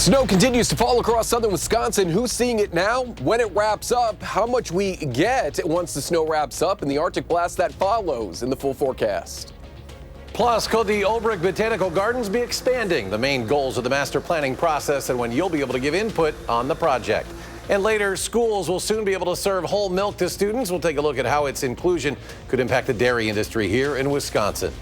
Snow continues to fall across southern Wisconsin. Who's seeing it now? When it wraps up, how much we get once the snow wraps up, and the Arctic blast that follows in the full forecast. Plus, could the Olbrich Botanical Gardens be expanding? The main goals of the master planning process and when you'll be able to give input on the project. And later, schools will soon be able to serve whole milk to students. We'll take a look at how its inclusion could impact the dairy industry here in Wisconsin.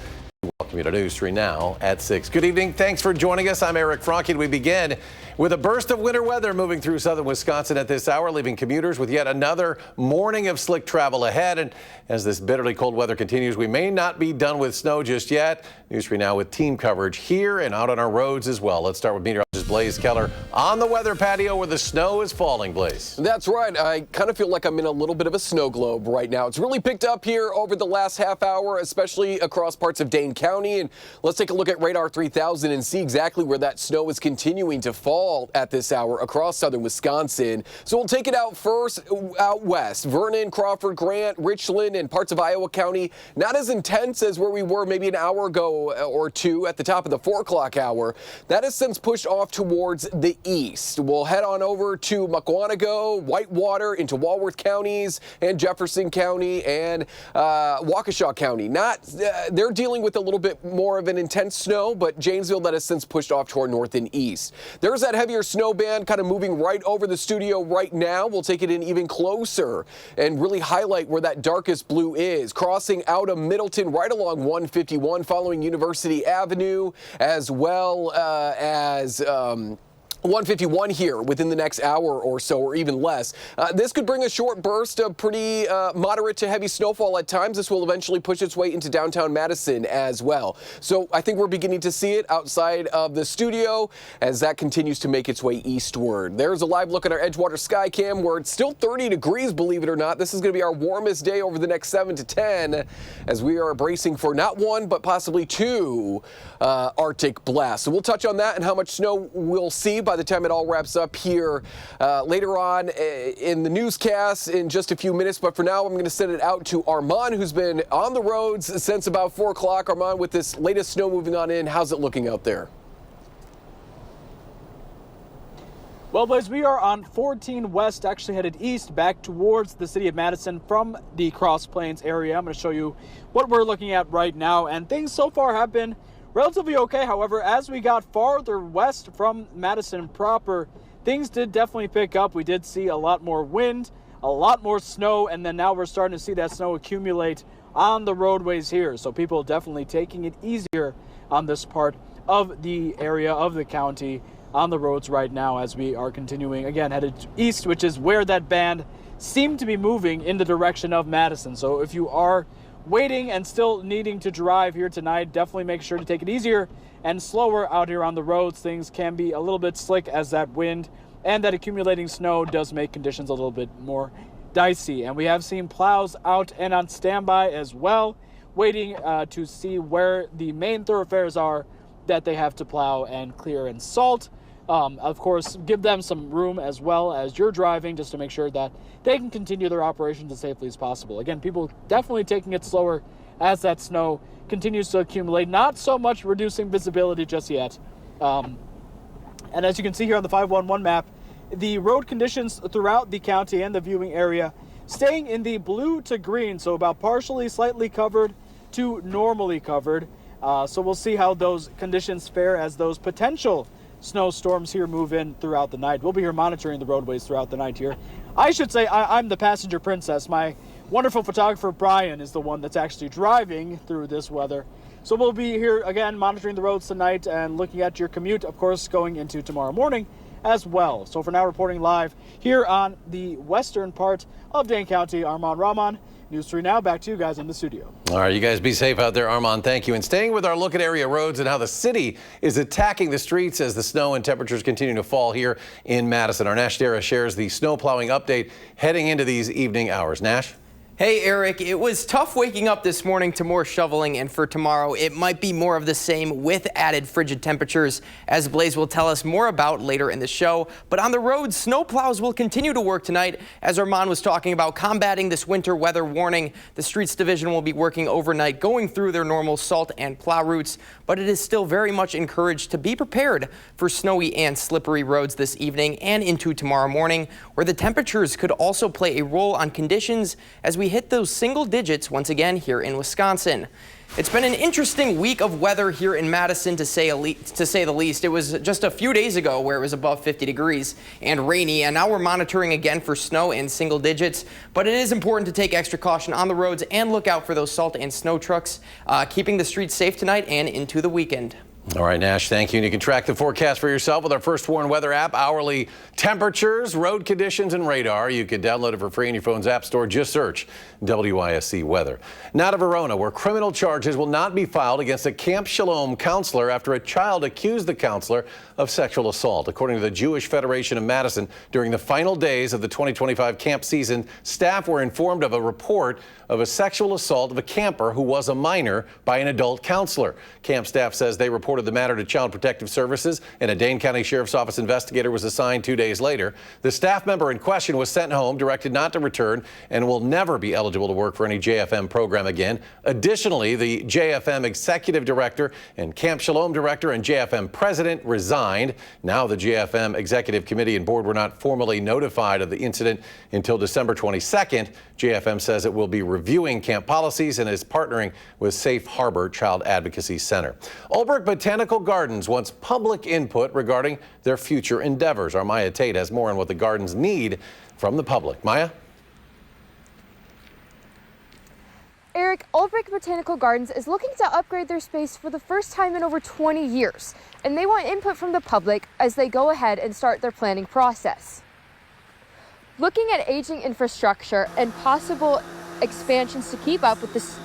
Welcome you to News 3 now at 6. Good evening. Thanks for joining us. I'm Eric Franke. We begin with a burst of winter weather moving through southern Wisconsin at this hour, leaving commuters with yet another morning of slick travel ahead. And as this bitterly cold weather continues, we may not be done with snow just yet. News 3 now with team coverage here and out on our roads as well. Let's start with meteorologist Blaze Keller on the weather patio where the snow is falling, Blaze. That's right. I kind of feel like I'm in a little bit of a snow globe right now. It's really picked up here over the last half hour, especially across parts of Dane County. And let's take a look at Radar 3000 and see exactly where that snow is continuing to fall at this hour across southern Wisconsin. So we'll take it out first out west. Vernon, Crawford, Grant, Richland, and parts of Iowa County. Not as intense as where we were maybe an hour ago or two at the top of the 4 o'clock hour. That has since pushed off towards the east. We'll head on over to Muckwonago, Whitewater, into Walworth counties and Jefferson County and Waukesha County. They're dealing with a little bit more of an intense snow, but Janesville that has since pushed off toward north and east. There's that heavier snow band kind of moving right over the studio right now. We'll take it in even closer and really highlight where that darkest blue is, crossing out of Middleton right along 151 following University Avenue, as well as 151 here within the next hour or so, or even less. This could bring a short burst of pretty moderate to heavy snowfall at times. This will eventually push its way into downtown Madison as well. So I think we're beginning to see it outside of the studio as that continues to make its way eastward. There's a live look at our Edgewater sky cam where it's still 30 degrees, believe it or not. This is going to be our warmest day over the next 7 to 10 as we are bracing for not one, but possibly two Arctic blasts. So we'll touch on that and how much snow we'll see by the time it all wraps up here later on in the newscast in just a few minutes. But for now, I'm going to send it out to Armand, who's been on the roads since about 4 o'clock. Armand, with this latest snow moving on in, how's it looking out there? Well, Blaze, we are on 14 West, actually headed east back towards the city of Madison from the Cross Plains area. I'm going to show you what we're looking at right now, and things so far have been relatively okay. However, as we got farther west from Madison proper, things did definitely pick up. We did see a lot more wind, a lot more snow, and then now we're starting to see that snow accumulate on the roadways here. So people definitely taking it easier on this part of the area of the county on the roads right now as we are continuing, again, headed east, which is where that band seemed to be moving in the direction of Madison. So if you are waiting and still needing to drive here tonight, definitely make sure to take it easier and slower out here on the roads. Things can be a little bit slick as that wind and that accumulating snow does make conditions a little bit more dicey. And we have seen plows out and on standby as well, waiting to see where the main thoroughfares are that they have to plow and clear and salt. Of course, give them some room as well as you're driving just to make sure that they can continue their operations as safely as possible. Again, people definitely taking it slower as that snow continues to accumulate. Not so much reducing visibility just yet. And as you can see here on the 511 map, the road conditions throughout the county and the viewing area staying in the blue to green, so about partially slightly covered to normally covered. So we'll see how those conditions fare as those potential snowstorms here move in throughout the night. We'll be here monitoring the roadways throughout the night here. I should say I'm the passenger princess. My wonderful photographer Brian is the one that's actually driving through this weather. So we'll be here again monitoring the roads tonight and looking at your commute, of course, going into tomorrow morning as well. So for now, reporting live here on the western part of Dane County, Armand Rahman. News 3 now, back to you guys in the studio. All right, you guys be safe out there, Armand. Thank you. And staying with our look at area roads and how the city is attacking the streets as the snow and temperatures continue to fall here in Madison. Our Nash Dara shares the snow plowing update heading into these evening hours. Nash? Hey Eric, it was tough waking up this morning to more shoveling, and for tomorrow it might be more of the same with added frigid temperatures, as Blaze will tell us more about later in the show. But on the roads, snowplows will continue to work tonight. As Armand was talking about combating this winter weather warning, the Streets Division will be working overnight, going through their normal salt and plow routes, but it is still very much encouraged to be prepared for snowy and slippery roads this evening and into tomorrow morning, where the temperatures could also play a role on conditions as we hit those single digits once again here in Wisconsin. It's been an interesting week of weather here in Madison, to say the least. It was just a few days ago where it was above 50 degrees and rainy, and now we're monitoring again for snow in single digits. But it is important to take extra caution on the roads and look out for those salt and snow trucks, keeping the streets safe tonight and into the weekend. All right, Nash, thank you. And you can track the forecast for yourself with our First Warn weather app, hourly temperatures, road conditions, and radar. You can download it for free in your phone's app store. Just search WISC weather. Now to Verona, where criminal charges will not be filed against a Camp Shalom counselor after a child accused the counselor of sexual assault. According to the Jewish Federation of Madison, during the final days of the 2025 camp season, staff were informed of a report of a sexual assault of a camper who was a minor by an adult counselor. Camp staff says they reported the matter to Child Protective Services, and a Dane County Sheriff's Office investigator was assigned 2 days later. The staff member in question was sent home, directed not to return, and will never be eligible to work for any JFM program again. Additionally, the JFM Executive Director and Camp Shalom Director and JFM President resigned. Now the JFM Executive Committee and Board were not formally notified of the incident until December 22nd. JFM says it will be reviewing camp policies and is partnering with Safe Harbor Child Advocacy Center. Olbrich Botanical Gardens wants public input regarding their future endeavors. Our Maya Tate has more on what the gardens need from the public. Maya? Eric, Olbrich Botanical Gardens is looking to upgrade their space for the first time in over 20 years, and they want input from the public as they go ahead and start their planning process. Looking at aging infrastructure and possible expansions to keep up with this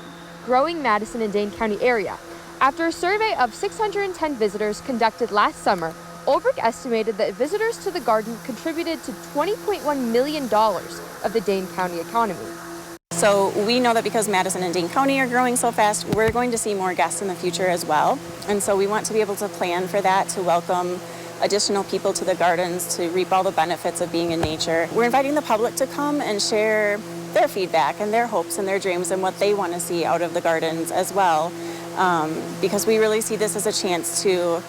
growing Madison and Dane County area. After a survey of 610 visitors conducted last summer, Olbrich estimated that visitors to the garden contributed to $20.1 million of the Dane County economy. So we know that because Madison and Dane County are growing so fast, we're going to see more guests in the future as well. And so we want to be able to plan for that, to welcome additional people to the gardens, to reap all the benefits of being in nature. We're inviting the public to come and share their feedback and their hopes and their dreams and what they want to see out of the gardens as well, because we really see this as a chance to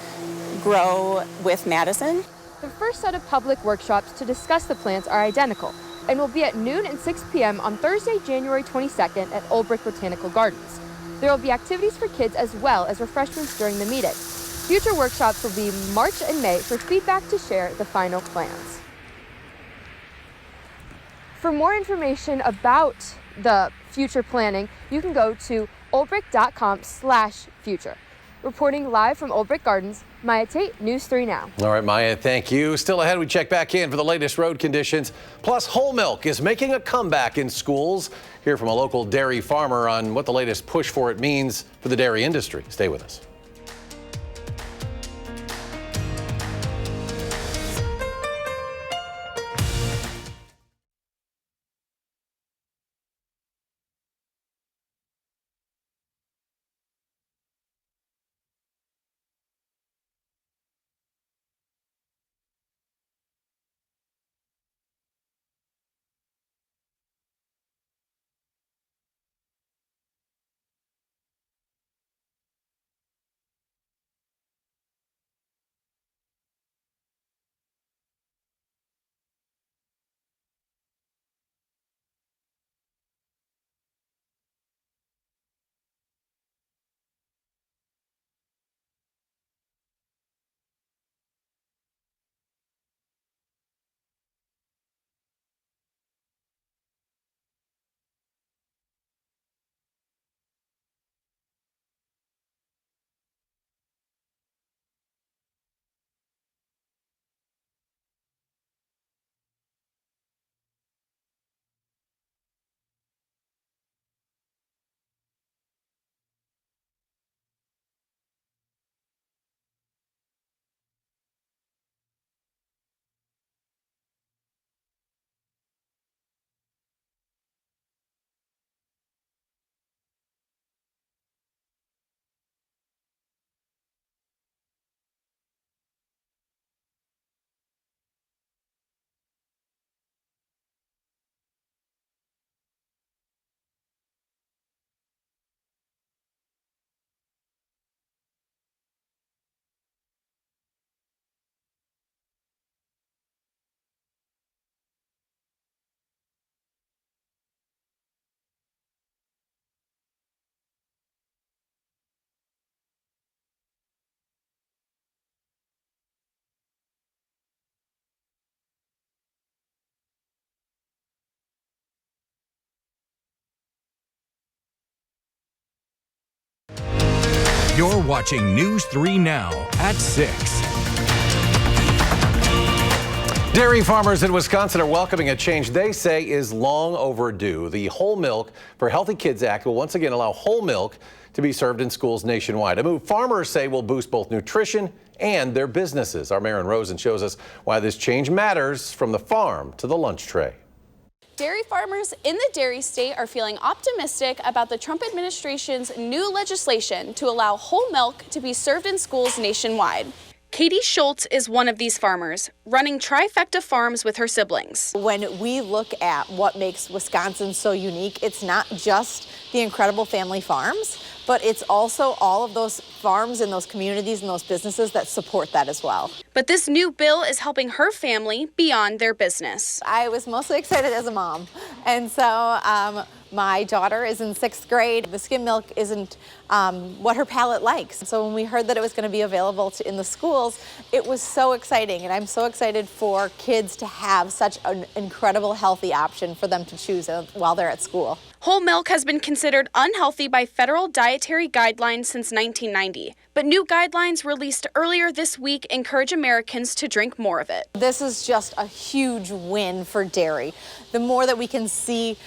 grow with Madison. The first set of public workshops to discuss the plans are identical and will be at noon and 6 p.m. on Thursday, January 22nd at Olbrich Botanical Gardens. There will be activities for kids as well as refreshments during the meeting. Future workshops will be March and May for feedback to share the final plans. For more information about the future planning, you can go to olbrich.com/future. Reporting live from Olbrich Gardens, Maya Tate, News 3 Now. All right, Maya, thank you. Still ahead, we check back in for the latest road conditions. Plus, whole milk is making a comeback in schools. Hear from a local dairy farmer on what the latest push for it means for the dairy industry. Stay with us. You're watching News 3 Now at 6. Dairy farmers in Wisconsin are welcoming a change they say is long overdue. The Whole Milk for Healthy Kids Act will once again allow whole milk to be served in schools nationwide. A move farmers say will boost both nutrition and their businesses. Our Maren Rosen shows us why this change matters from the farm to the lunch tray. Dairy farmers in the dairy state are feeling optimistic about the Trump administration's new legislation to allow whole milk to be served in schools nationwide. Katie Schultz is one of these farmers, running Trifecta Farms with her siblings. When we look at what makes Wisconsin so unique, it's not just the incredible family farms, but it's also all of those farms and those communities and those businesses that support that as well. But this new bill is helping her family beyond their business. I was mostly excited as a mom, and so my daughter is in 6th grade. The skim milk isn't what her palate likes. So when we heard that it was going to be available in the schools, it was so exciting. And I'm so excited for kids to have such an incredible healthy option for them to choose while they're at school. Whole milk has been considered unhealthy by federal dietary guidelines since 1990. But new guidelines released earlier this week encourage Americans to drink more of it. This is just a huge win for dairy. The more that we can see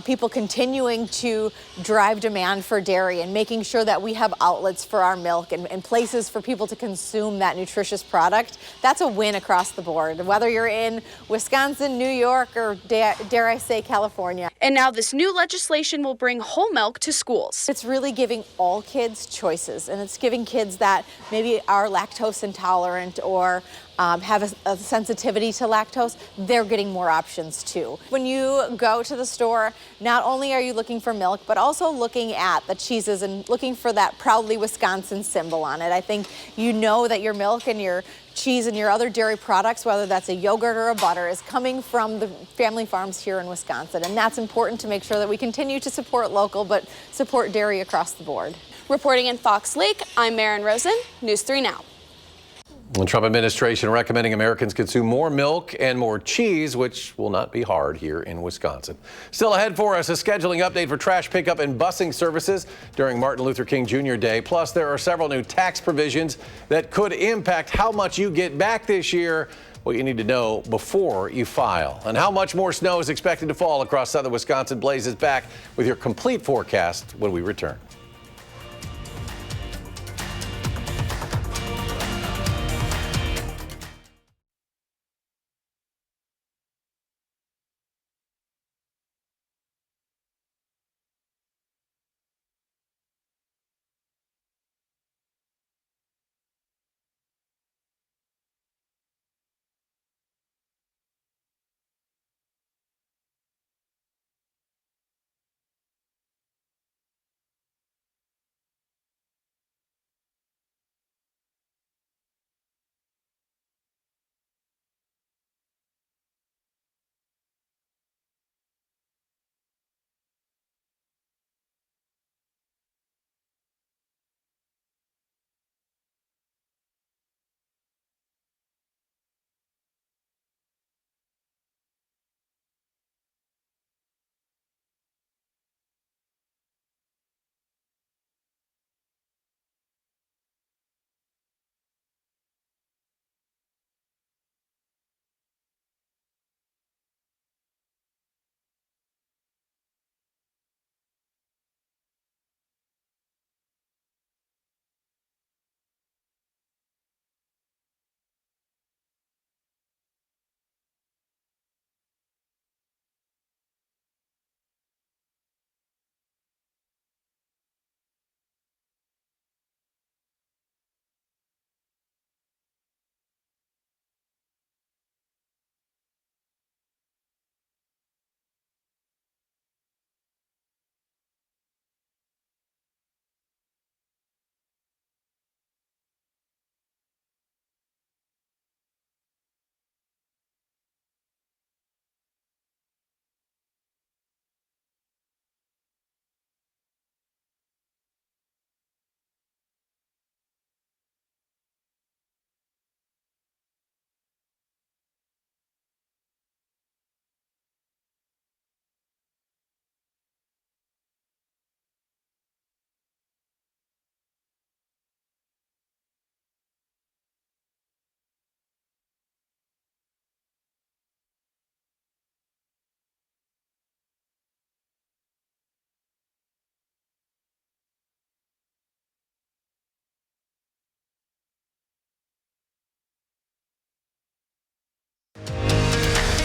people continuing to drive demand for dairy and making sure that we have outlets for our milk and places for people to consume that nutritious product, that's a win across the board, whether you're in Wisconsin, New York, or dare I say California. And now this new legislation will bring whole milk to schools. It's really giving all kids choices, and it's giving kids that maybe are lactose intolerant or have a sensitivity to lactose, they're getting more options too. When you go to the store, not only are you looking for milk, but also looking at the cheeses and looking for that proudly Wisconsin symbol on it. I think you know that your milk and your cheese and your other dairy products, whether that's a yogurt or a butter, is coming from the family farms here in Wisconsin. And that's important to make sure that we continue to support local, but support dairy across the board. Reporting in Fox Lake, I'm Maren Rosen, News 3 Now. The Trump administration recommending Americans consume more milk and more cheese, which will not be hard here in Wisconsin. Still ahead for us, a scheduling update for trash pickup and busing services during Martin Luther King Jr. Day. Plus, there are several new tax provisions that could impact how much you get back this year. What you need to know before you file. And how much more snow is expected to fall across southern Wisconsin. Blaze is back with your complete forecast when we return.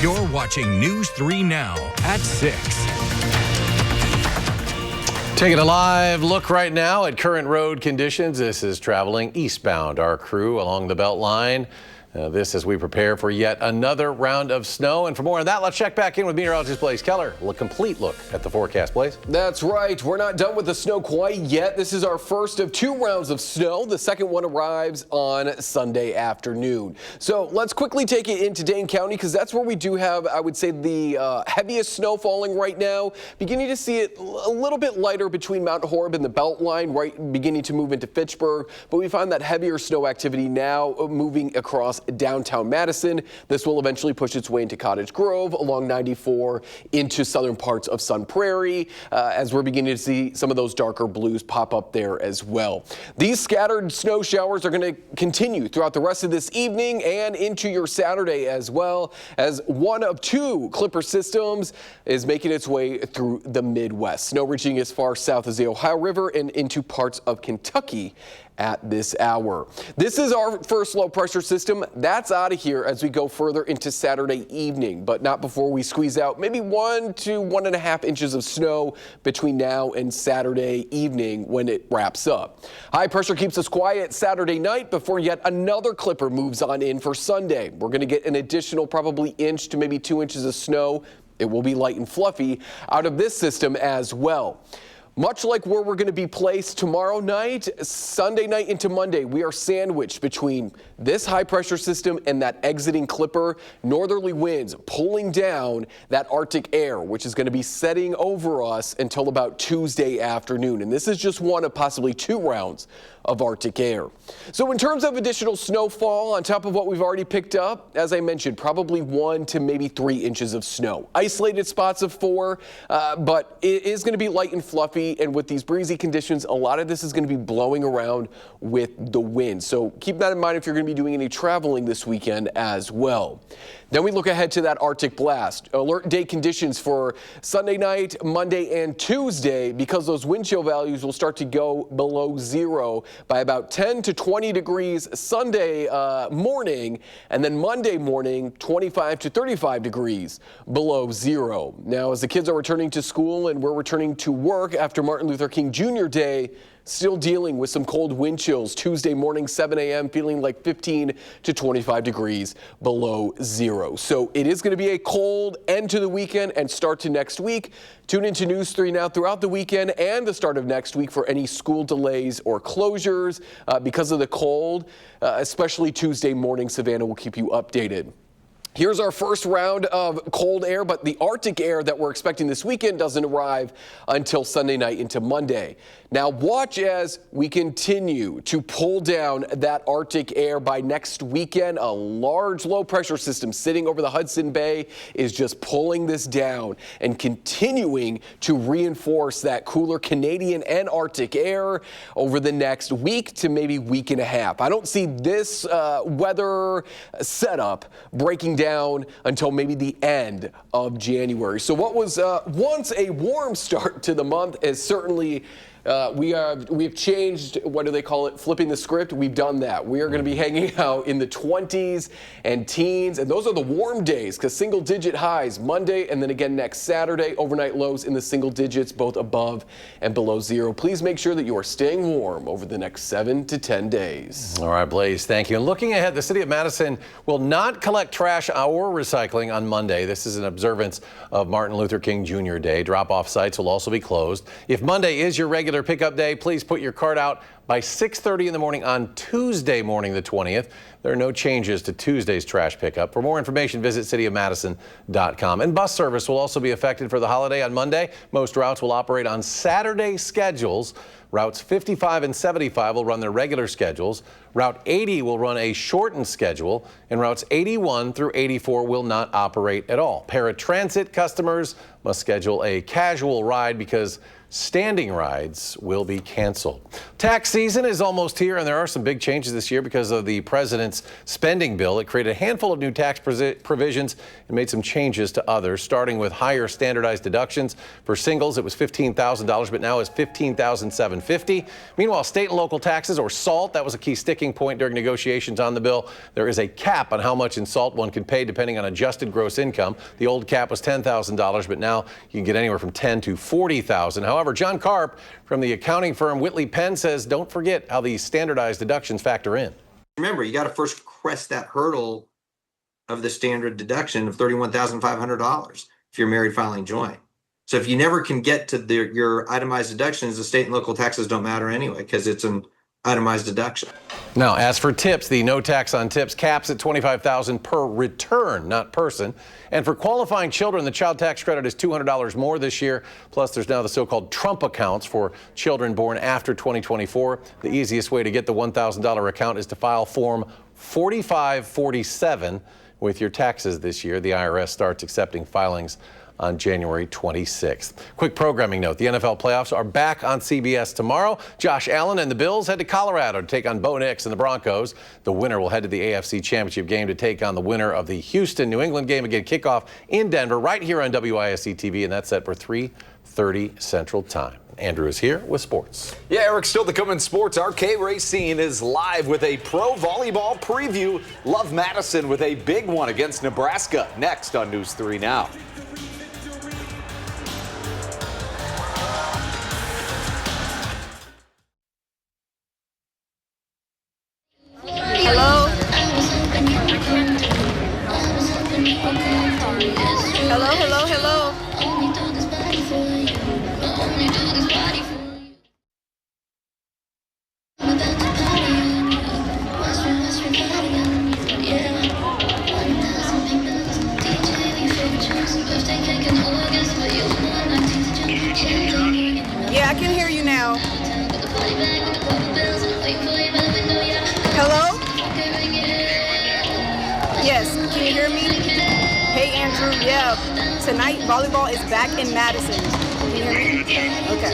You're watching News 3 Now at 6. Taking a live look right now at current road conditions. This is traveling eastbound. Our crew along the Beltline. This as we prepare for yet another round of snow. And for more on that, let's check back in with meteorologist Blaze Keller. A complete look at the forecast, Blaze. That's right. We're not done with the snow quite yet. This is our first of 2 rounds of snow. The second one arrives on Sunday afternoon. So let's quickly take it into Dane County because that's where we do have, I would say, the heaviest snow falling right now. Beginning to see it a little bit lighter between Mount Horeb and the Beltline, right, beginning to move into Fitchburg. But we find that heavier snow activity now moving across downtown Madison. This will eventually push its way into Cottage Grove along 94 into southern parts of Sun Prairie as we're beginning to see some of those darker blues pop up there as well. These scattered snow showers are going to continue throughout the rest of this evening and into your Saturday as well, as one of 2 Clipper systems is making its way through the Midwest. Snow reaching as far south as the Ohio River and into parts of Kentucky at this hour. This is our first low pressure system. That's out of here as we go further into Saturday evening, but not before we squeeze out maybe 1 to 1.5 inches of snow between now and Saturday evening when it wraps up. High pressure keeps us quiet Saturday night before yet another Clipper moves on in for Sunday. We're going to get an additional probably inch to maybe 2 inches of snow. It will be light and fluffy out of this system as well. Much like where we're going to be placed tomorrow night, Sunday night into Monday, we are sandwiched between this high pressure system and that exiting Clipper. Northerly winds pulling down that Arctic air, which is going to be setting over us until about Tuesday afternoon. And this is just one of possibly 2 rounds of Arctic air. So in terms of additional snowfall on top of what we've already picked up, as I mentioned, probably 1 to maybe 3 inches of snow. Isolated spots of 4, but it is going to be light and fluffy. And with these breezy conditions, a lot of this is going to be blowing around with the wind. So keep that in mind if you're going to be doing any traveling this weekend as well. Then we look ahead to that Arctic blast. Alert day conditions for Sunday night, Monday, and Tuesday, because those wind chill values will start to go below 0 by about 10 to 20 degrees Sunday morning, and then Monday morning, 25 to 35 degrees below 0. Now, as the kids are returning to school and we're returning to work after Martin Luther King Jr. Day, still dealing with some cold wind chills. Tuesday morning, 7 a.m., feeling like 15 to 25 degrees below 0. So it is going to be a cold end to the weekend and start to next week. Tune into News 3 Now throughout the weekend and the start of next week for any school delays or closures because of the cold, especially Tuesday morning. Savannah will keep you updated. Here's our first round of cold air, but the Arctic air that we're expecting this weekend doesn't arrive until Sunday night into Monday. Now watch as we continue to pull down that Arctic air by next weekend. A large low pressure system sitting over the Hudson Bay is just pulling this down and continuing to reinforce that cooler Canadian and Arctic air over the next week to maybe week and a half. I don't see this weather setup breaking down until maybe the end of January. So what was once a warm start to the month is certainly we've changed, what do they call it, flipping the script. We've done that. We are going to be hanging out in the 20s and teens, and those are the warm days because single digit highs Monday and then again next Saturday. Overnight lows in the single digits, both above and below 0. Please make sure that you are staying warm over the next 7 to 10 days. All right, Blaze, thank you. And looking ahead, the city of Madison will not collect trash or recycling on Monday. This is an observance of Martin Luther King Jr. Day. Drop-off sites will also be closed. If Monday is your regular pickup day, please put your cart out by 6:30 in the morning on Tuesday morning, the 20th. There are no changes to Tuesday's trash pickup. For more information, visit cityofmadison.com. And bus service will also be affected for the holiday on Monday. Most routes will operate on Saturday schedules. Routes 55 and 75 will run their regular schedules. Route 80 will run a shortened schedule, and routes 81 through 84 will not operate at all. Paratransit customers must schedule a casual ride because standing rides will be canceled. Tax season is almost here, and there are some big changes this year because of the president's spending bill. It created a handful of new tax provisions and made some changes to others, starting with higher standardized deductions. For singles, it was $15,000, but now is $15,750. Meanwhile, state and local taxes, or SALT, that was a key sticking point during negotiations on the bill. There is a cap on how much in SALT one can pay depending on adjusted gross income. The old cap was $10,000, but now you can get anywhere from $10,000 to $40,000. However, John Karp from the accounting firm Whitley Penn says don't forget how these standardized deductions factor in. Remember, you got to first crest that hurdle of the standard deduction of $31,500 if you're married filing joint. So if you never can get to your itemized deductions, the state and local taxes don't matter anyway because it's an itemized deduction. Now, as for tips, the no tax on tips caps at $25,000 per return, not person. And for qualifying children, the child tax credit is $200 more this year. Plus, there's now the so-called Trump accounts for children born after 2024. The easiest way to get the $1,000 account is to file Form 4547 with your taxes this year. The IRS starts accepting filings on January 26th. Quick programming note, the NFL playoffs are back on CBS tomorrow. Josh Allen and the Bills head to Colorado to take on Bo Nix and the Broncos. The winner will head to the AFC Championship game to take on the winner of the Houston-New England game. Again, kickoff in Denver right here on WISC TV, and that's set for 3:30 Central Time. Andrew is here with sports. Yeah, Eric, still to come in sports. Our K-Racine is live with a pro volleyball preview. Love Madison with a big one against Nebraska. Next on News 3 Now. Hello? Hello, hello, hello. Yeah, I can hear you now. Hello? Yes, can you hear me? Hey Andrew, yeah. Tonight volleyball is back in Madison. Can you hear me? Okay.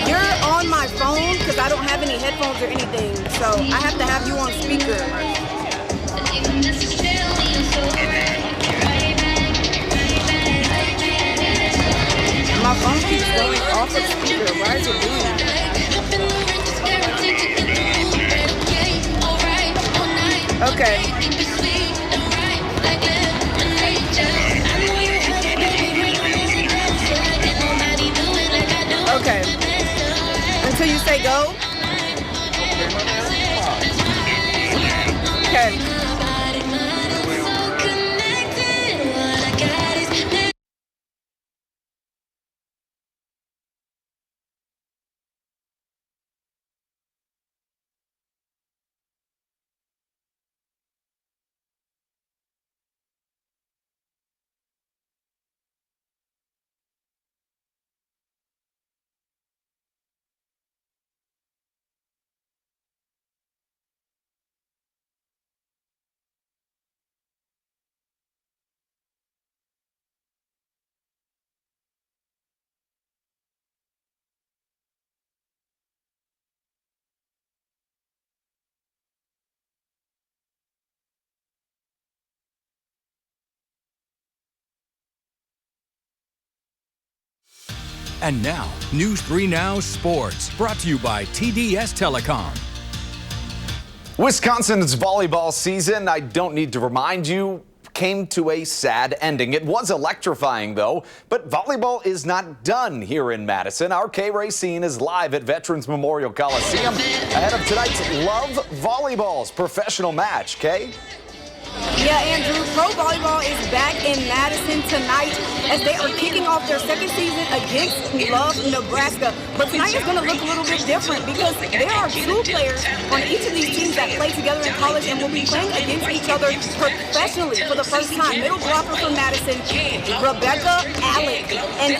You're on my phone because I don't have any headphones or anything, so I have to have you on speaker. My phone keeps going off of speaker. Why is it doing that? Okay. Okay. Until you say go? Okay. And now, News 3 Now Sports, brought to you by TDS Telecom. Wisconsin's volleyball season, I don't need to remind you, came to a sad ending. It was electrifying, though, but volleyball is not done here in Madison. Our K-Racine is live at Veterans Memorial Coliseum ahead of tonight's Love Volleyball's professional match. Kay? Yeah, Andrew, pro volleyball is back in Madison tonight as they are kicking off their second season against Love, Nebraska. But tonight is going to look a little bit different because there are two players on each of these teams that play together in college and will be playing against each other professionally for the first time. Middle blocker from Madison, Rebecca Alec, and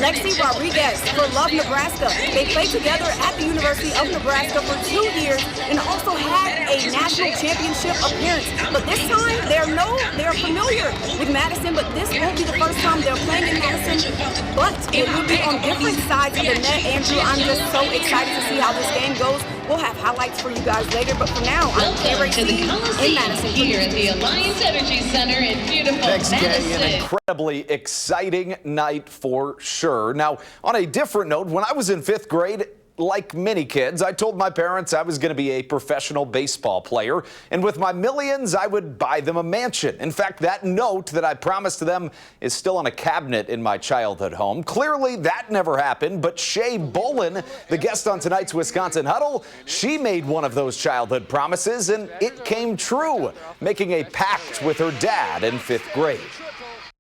Lexi Rodriguez for Love, Nebraska. They played together at the University of Nebraska for 2 years and also had a national championship appearance. But this time, they're familiar with Madison, but this won't be the first time they're playing in Madison, but it will be on different sides of the net. Andrew, I'm just so excited to see how this game goes. We'll have highlights for you guys later, but for now, I'm Kay to the in Madison. Here at the Alliance Energy Center in beautiful Thanks, Madison. Kay. An incredibly exciting night for sure. Now, on a different note, when I was in 5th grade, like many kids, I told my parents I was going to be a professional baseball player, and with my millions, I would buy them a mansion. In fact, that note that I promised to them is still on a cabinet in my childhood home. Clearly, that never happened, but Shay Bolin, the guest on tonight's Wisconsin Huddle, she made one of those childhood promises, and it came true, making a pact with her dad in 5th grade.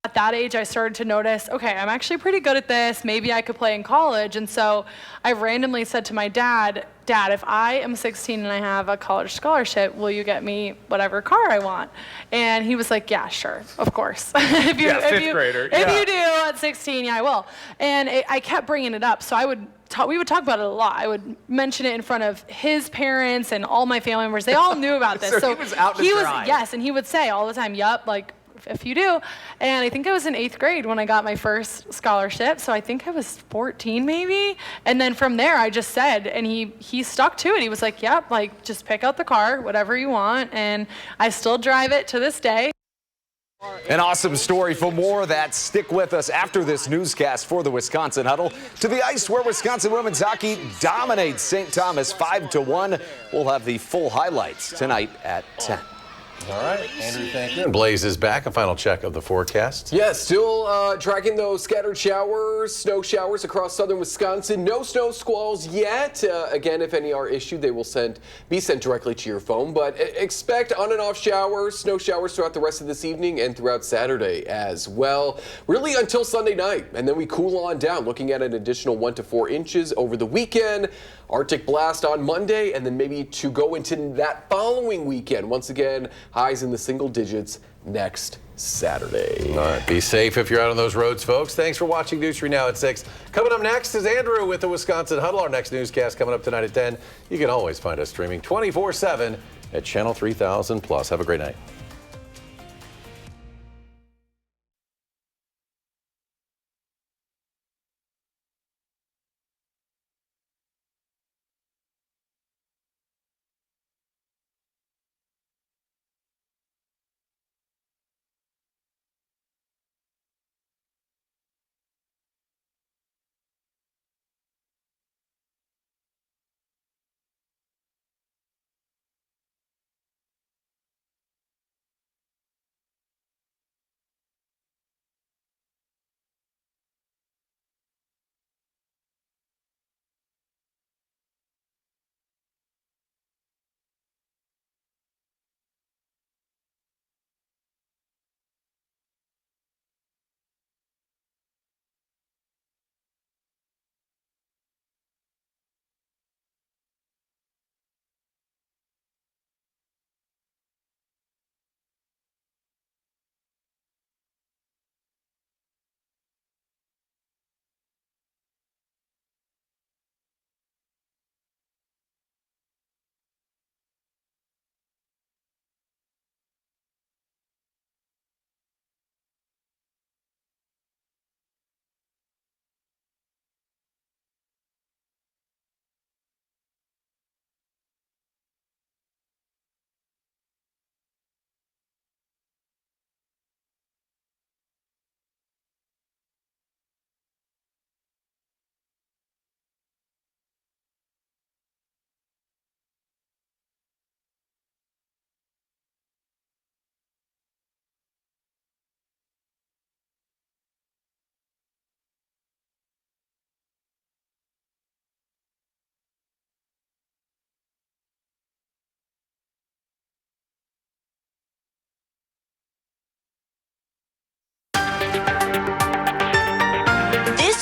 At that age, I started to notice, okay, I'm actually pretty good at this. Maybe I could play in college. And so I randomly said to my dad, Dad, if I am 16 and I have a college scholarship, will you get me whatever car I want? And he was like, yeah, sure, of course. If you do at 16, yeah, I will. And I kept bringing it up. So we would talk about it a lot. I would mention it in front of his parents and all my family members. They all knew about this. So he was out to dry. Yes, and he would say all the time, yup, like, if you do. And I think I was in 8th grade when I got my first scholarship. So I think I was 14 maybe. And then from there I just said, and he stuck to it. He was like, yep, like just pick out the car, whatever you want. And I still drive it to this day. An awesome story. For more of that, stick with us after this newscast for the Wisconsin Huddle. To the ice where Wisconsin women's hockey dominates St. Thomas 5-1. We'll have the full highlights tonight at 10. All right, Andrew, thank you. And Blaze is back. A final check of the forecast. Yes, still tracking those scattered showers, snow showers across southern Wisconsin. No snow squalls yet. Again, if any are issued, they will be sent directly to your phone. But expect on and off showers, snow showers throughout the rest of this evening and throughout Saturday as well. Really until Sunday night. And then we cool on down, looking at an additional 1 to 4 inches over the weekend. Arctic blast on Monday, and then maybe to go into that following weekend. Once again, highs in the single digits next Saturday. All right, be safe if you're out on those roads, folks. Thanks for watching News 3 Now at 6. Coming up next is Andrew with the Wisconsin Huddle. Our next newscast coming up tonight at 10. You can always find us streaming 24/7 at Channel 3000+. Have a great night.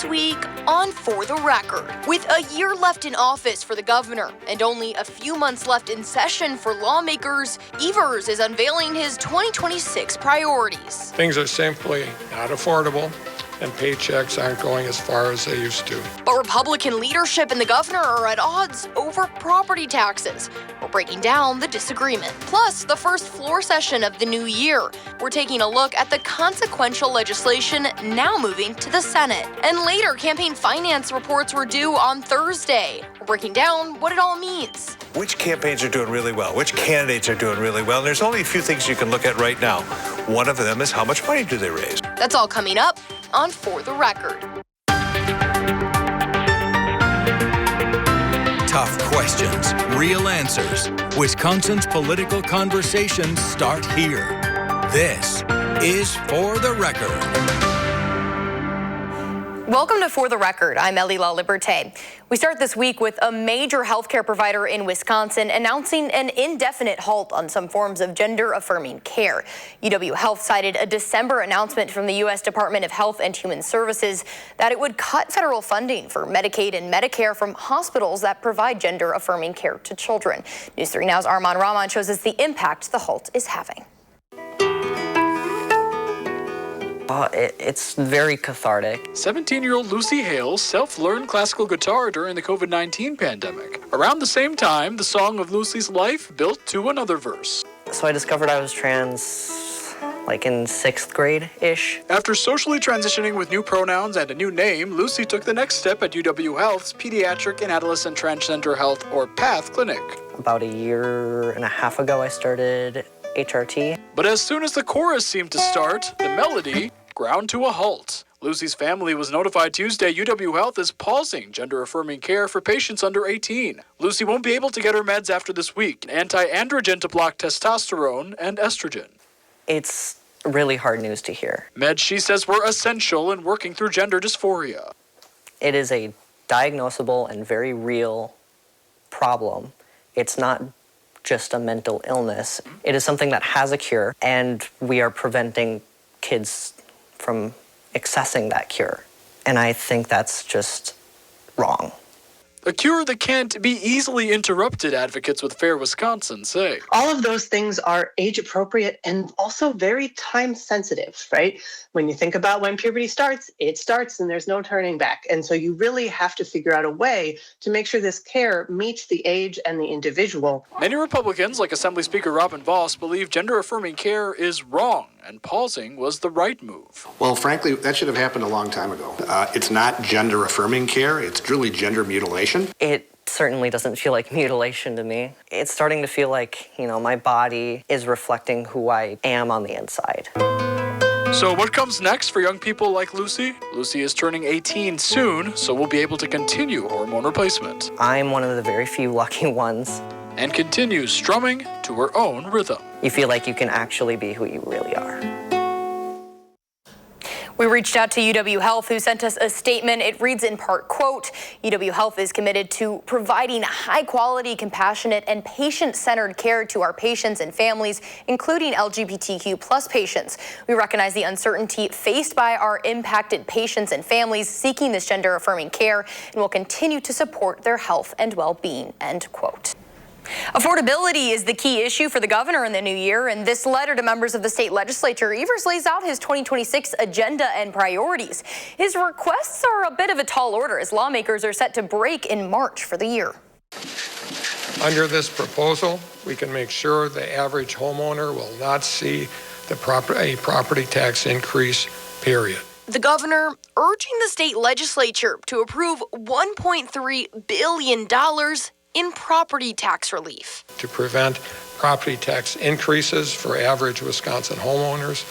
this week on For the Record. With a year left in office for the governor and only a few months left in session for lawmakers, Evers is unveiling his 2026 priorities. Things are simply not affordable, and paychecks aren't going as far as they used to. But Republican leadership and the governor are at odds over property taxes. We're breaking down the disagreement. Plus, the first floor session of the new year. We're taking a look at the consequential legislation now moving to the Senate. And later, campaign finance reports were due on Thursday. We're breaking down what it all means. Which campaigns are doing really well? Which candidates are doing really well? And there's only a few things you can look at right now. One of them is how much money do they raise? That's all coming up on For the Record. Tough questions, real answers. Wisconsin's political conversations start here. This is For the Record. Welcome to For the Record. I'm Ellie La Liberté. We start this week with a major healthcare provider in Wisconsin announcing an indefinite halt on some forms of gender-affirming care. UW Health cited a December announcement from the U.S. Department of Health and Human Services that it would cut federal funding for Medicaid and Medicare from hospitals that provide gender-affirming care to children. News 3 Now's Armand Rahman shows us the impact the halt is having. It's very cathartic. 17-year-old Lucy Hale self-learned classical guitar during the COVID-19 pandemic. Around the same time, the song of Lucy's life built to another verse. So I discovered I was trans, like in 6th grade-ish. After socially transitioning with new pronouns and a new name, Lucy took the next step at UW Health's Pediatric and Adolescent Transgender Health, or PATH, clinic. About a year and a half ago, I started HRT. But as soon as the chorus seemed to start, the melody ground to a halt. Lucy's family was notified Tuesday UW Health is pausing gender-affirming care for patients under 18. Lucy won't be able to get her meds after this week, an anti-androgen to block testosterone and estrogen. It's really hard news to hear. Meds, she says, were essential in working through gender dysphoria. It is a diagnosable and very real problem. It's not just a mental illness. It is something that has a cure, and we are preventing kids from accessing that cure. And I think that's just wrong. A cure that can't be easily interrupted, advocates with Fair Wisconsin say. All of those things are age appropriate and also very time sensitive, right? When you think about when puberty starts, it starts and there's no turning back. And so you really have to figure out a way to make sure this care meets the age and the individual. Many Republicans, like Assembly Speaker Robin Vos, believe gender-affirming care is wrong, and pausing was the right move. Well, frankly, that should have happened a long time ago. It's not gender-affirming care, it's truly gender mutilation. It certainly doesn't feel like mutilation to me. It's starting to feel like, my body is reflecting who I am on the inside. So what comes next for young people like Lucy? Lucy is turning 18 soon, so we'll be able to continue hormone replacement. I'm one of the very few lucky ones. And continue strumming to her own rhythm. You feel like you can actually be who you really are. We reached out to UW Health, who sent us a statement. It reads in part, quote, UW Health is committed to providing high-quality, compassionate, and patient-centered care to our patients and families, including LGBTQ plus patients. We recognize the uncertainty faced by our impacted patients and families seeking this gender-affirming care, and will continue to support their health and well-being, end quote. Affordability is the key issue for the governor in the new year. In this letter to members of the state legislature, Evers lays out his 2026 agenda and priorities. His requests are a bit of a tall order as lawmakers are set to break in March for the year. Under this proposal, we can make sure the average homeowner will not see a property tax increase, period. The governor urging the state legislature to approve $1.3 billion in property tax relief. To prevent property tax increases for average Wisconsin homeowners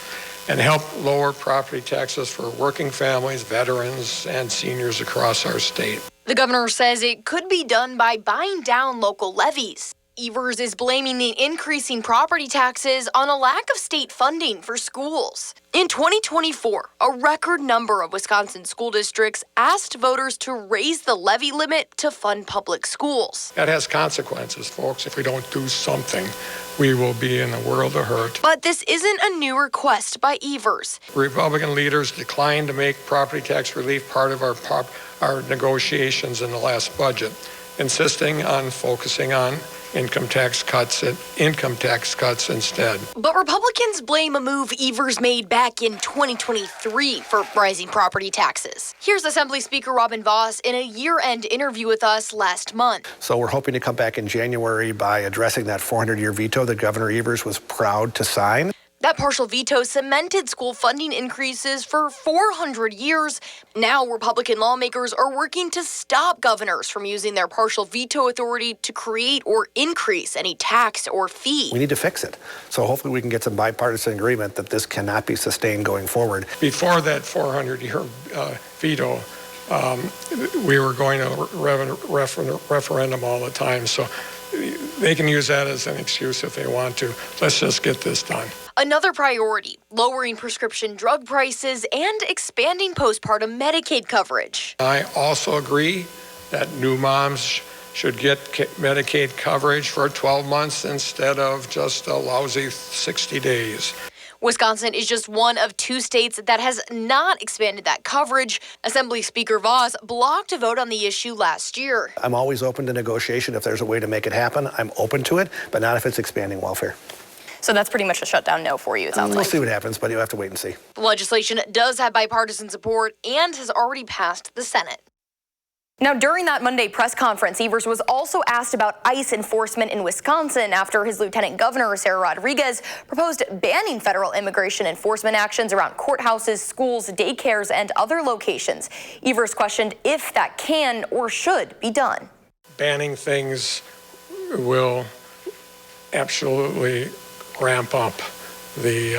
and help lower property taxes for working families, veterans, and seniors across our state. The governor says it could be done by buying down local levies. Evers is blaming the increasing property taxes on a lack of state funding for schools. In 2024, a record number of Wisconsin school districts asked voters to raise the levy limit to fund public schools. That has consequences, folks. If we don't do something, we will be in a world of hurt. But this isn't a new request by Evers. Republican leaders declined to make property tax relief part of our negotiations in the last budget, insisting on focusing on income tax cuts instead. But Republicans blame a move Evers made back in 2023 for rising property taxes. Here's Assembly Speaker Robin Vos in a year-end interview with us last month. So we're hoping to come back in January by addressing that 400-year veto that Governor Evers was proud to sign. That partial veto cemented school funding increases for 400 years. Now, Republican lawmakers are working to stop governors from using their partial veto authority to create or increase any tax or fee. We need to fix it. So hopefully we can get some bipartisan agreement that this cannot be sustained going forward. Before that 400-year veto, we were going to referendum all the time. So they can use that as an excuse if they want to. Let's just get this done. Another priority, lowering prescription drug prices and expanding postpartum Medicaid coverage. I also agree that new moms should get Medicaid coverage for 12 months instead of just a lousy 60 days. Wisconsin is just one of 2 states that has not expanded that coverage. Assembly Speaker Vos blocked a vote on the issue last year. I'm always open to negotiation. If there's a way to make it happen, I'm open to it, but not if it's expanding welfare. So that's pretty much a shutdown no for you, it sounds like. We'll see what happens, but you'll have to wait and see. The legislation does have bipartisan support and has already passed the Senate. Now, during that Monday press conference, Evers was also asked about ICE enforcement in Wisconsin after his Lieutenant Governor, Sarah Rodriguez, proposed banning federal immigration enforcement actions around courthouses, schools, daycares, and other locations. Evers questioned if that can or should be done. Banning things will absolutely ramp up the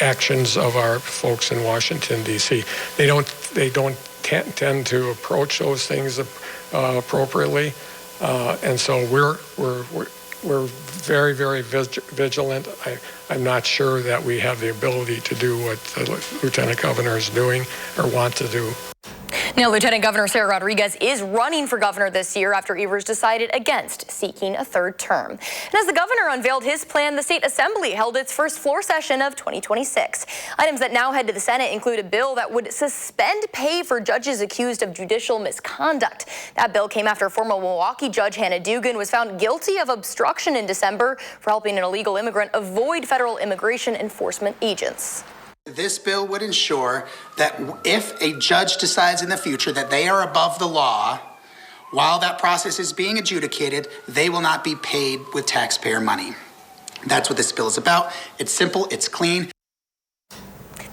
actions of our folks in Washington, D.C. They don't tend to approach those things appropriately, and so we're very, very vigilant. I'm not sure that we have the ability to do what the Lieutenant Governor is doing or want to do. Now, Lieutenant Governor Sarah Rodriguez is running for governor this year after Evers decided against seeking a third term. And as the governor unveiled his plan, the state assembly held its first floor session of 2026. Items that now head to the Senate include a bill that would suspend pay for judges accused of judicial misconduct. That bill came after former Milwaukee judge Hannah Dugan was found guilty of obstruction in December for helping an illegal immigrant avoid federal immigration enforcement agents. This bill would ensure that if a judge decides in the future that they are above the law, while that process is being adjudicated, they will not be paid with taxpayer money. That's what this bill is about. It's simple, it's clean.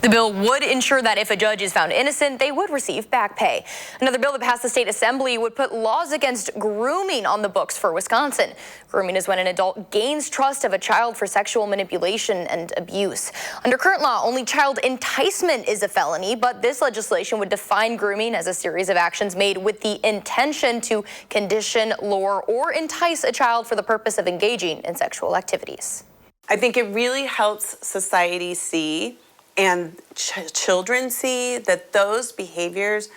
The bill would ensure that if a judge is found innocent, they would receive back pay. Another bill that passed the state assembly would put laws against grooming on the books for Wisconsin. Grooming is when an adult gains trust of a child for sexual manipulation and abuse. Under current law, only child enticement is a felony, but this legislation would define grooming as a series of actions made with the intention to condition, lure, or entice a child for the purpose of engaging in sexual activities. I think it really helps society see and children see that those behaviors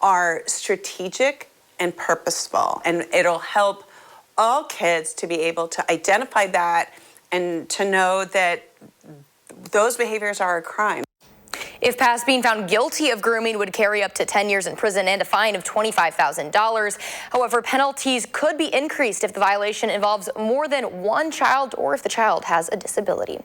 are strategic and purposeful. And it'll help all kids to be able to identify that and to know that those behaviors are a crime. If passed, being found guilty of grooming would carry up to 10 years in prison and a fine of $25,000. However, penalties could be increased if the violation involves more than one child or if the child has a disability.